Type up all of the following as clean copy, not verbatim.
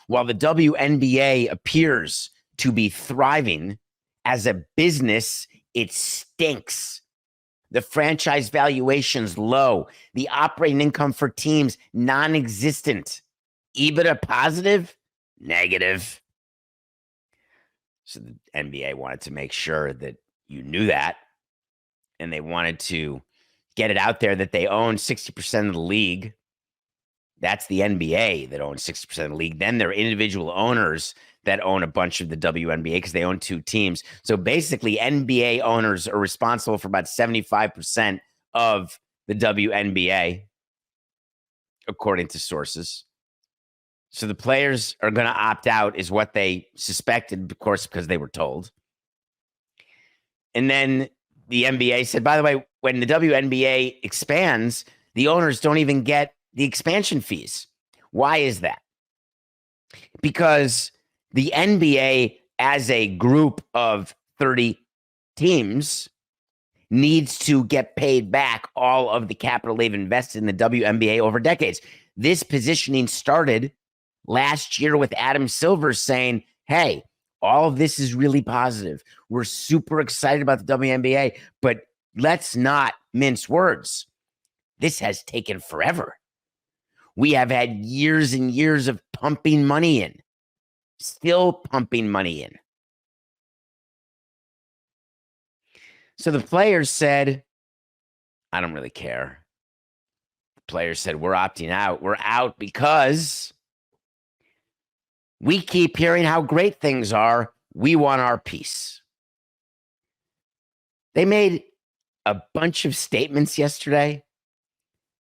While the WNBA appears to be thriving as a business, it stinks. The franchise valuation's low. The operating income for teams non-existent. EBITDA positive? Negative. So the NBA wanted to make sure that you knew that. And they wanted to get it out there that they own 60% of the league. That's the NBA that owns 60% of the league. Then there are individual owners that own a bunch of the WNBA because they own two teams. So basically, NBA owners are responsible for about 75% of the WNBA, according to sources. So the players are going to opt out is what they suspected, of course, because they were told. And then the NBA said, by the way, when the WNBA expands, the owners don't even get the expansion fees. Why is that? Because the NBA, as a group of 30 teams, needs to get paid back all of the capital they've invested in the WNBA over decades. This positioning started last year with Adam Silver saying, hey, all of this is really positive. We're super excited about the WNBA, but let's not mince words. This has taken forever. We have had years and years of pumping money in, still pumping money in. So the players said, I don't really care. The players said, we're opting out. We're out because we keep hearing how great things are. We want our piece. They made a bunch of statements yesterday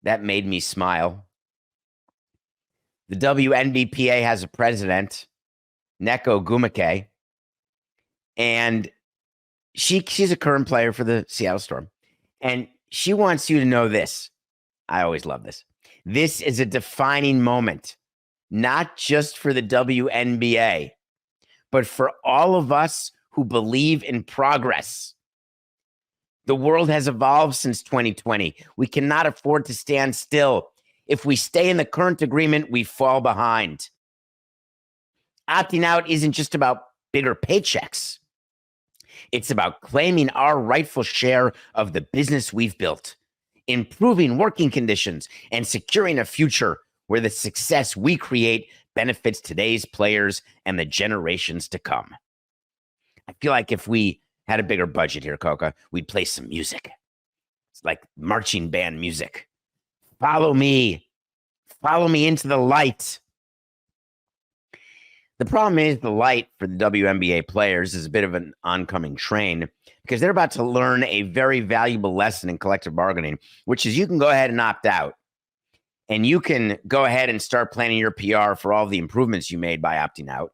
that made me smile. The WNBPA has a president, Neko Gumake, and she's a current player for the Seattle Storm. And she wants you to know this. I always love this. This is a defining moment, not just for the WNBA, but for all of us who believe in progress. The world has evolved since 2020. We cannot afford to stand still. If we stay in the current agreement, we fall behind. Opting out isn't just about bigger paychecks. It's about claiming our rightful share of the business we've built, improving working conditions, and securing a future where the success we create benefits today's players and the generations to come. I feel like if we had a bigger budget here, Coca, we'd play some music. It's like marching band music. Follow me. Follow me into the light. The problem is the light for the WNBA players is a bit of an oncoming train because they're about to learn a very valuable lesson in collective bargaining, which is you can go ahead and opt out. And you can go ahead and start planning your PR for all the improvements you made by opting out.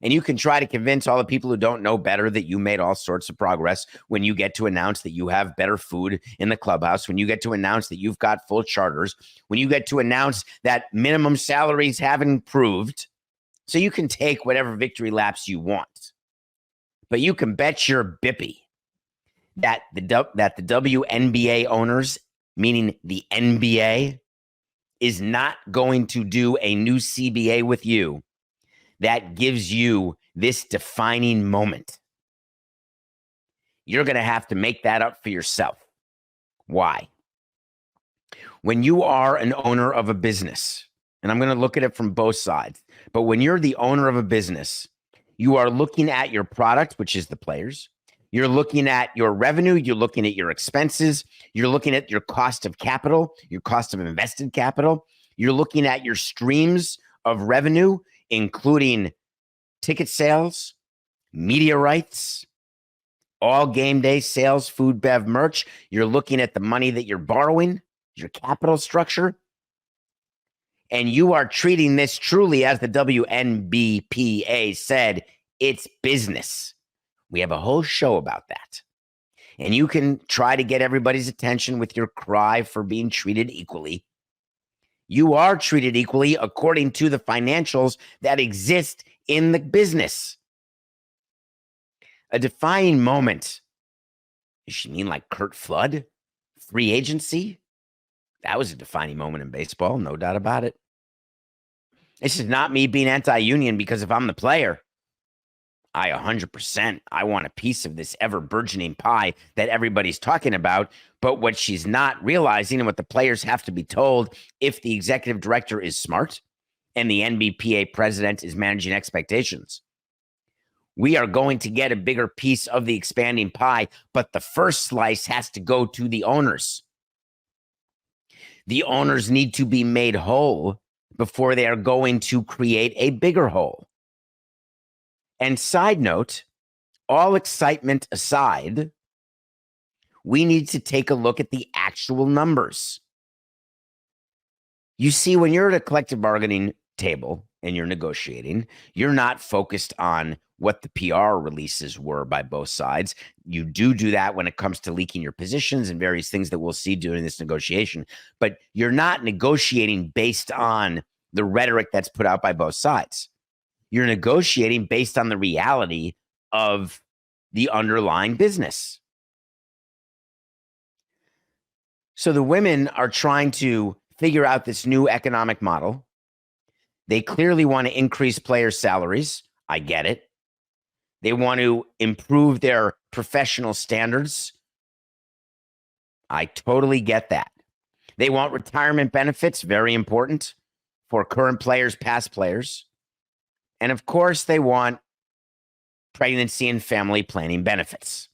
And you can try to convince all the people who don't know better that you made all sorts of progress when you get to announce that you have better food in the clubhouse, when you get to announce that you've got full charters, when you get to announce that minimum salaries have improved. So you can take whatever victory laps you want. But you can bet your bippy that the WNBA owners, meaning the NBA, is not going to do a new CBA with you that gives you this defining moment. You're going to have to make that up for yourself. Why? When you are an owner of a business, and I'm going to look at it from both sides, but when you're the owner of a business, you are looking at your product, which is the players. You're looking at your revenue. You're looking at your expenses. You're looking at your cost of capital, your cost of invested capital. You're looking at your streams of revenue, including ticket sales, media rights, all game day sales, food, bev, merch. You're looking at the money that you're borrowing, your capital structure. And you are treating this truly, as the WNBPA said, it's business. We have a whole show about that. And you can try to get everybody's attention with your cry for being treated equally. You are treated equally according to the financials that exist in the business. A defining moment. Does she mean like Curt Flood? Free agency? That was a defining moment in baseball, no doubt about it. This is not me being anti-union, because if I'm the player, I 100%, I want a piece of this ever burgeoning pie that everybody's talking about. But what she's not realizing, and what the players have to be told, if the executive director is smart and the NBPA president is managing expectations, we are going to get a bigger piece of the expanding pie, but the first slice has to go to the owners. The owners need to be made whole before they are going to create a bigger hole. And side note, all excitement aside, we need to take a look at the actual numbers. You see, when you're at a collective bargaining table and you're negotiating, you're not focused on what the PR releases were by both sides. You do that when it comes to leaking your positions and various things that we'll see during this negotiation. But you're not negotiating based on the rhetoric that's put out by both sides. You're negotiating based on the reality of the underlying business. So the women are trying to figure out this new economic model. They clearly want to increase players' salaries. I get it. They want to improve their professional standards. I totally get that. They want retirement benefits, very important for current players, past players. And of course, they want pregnancy and family planning benefits.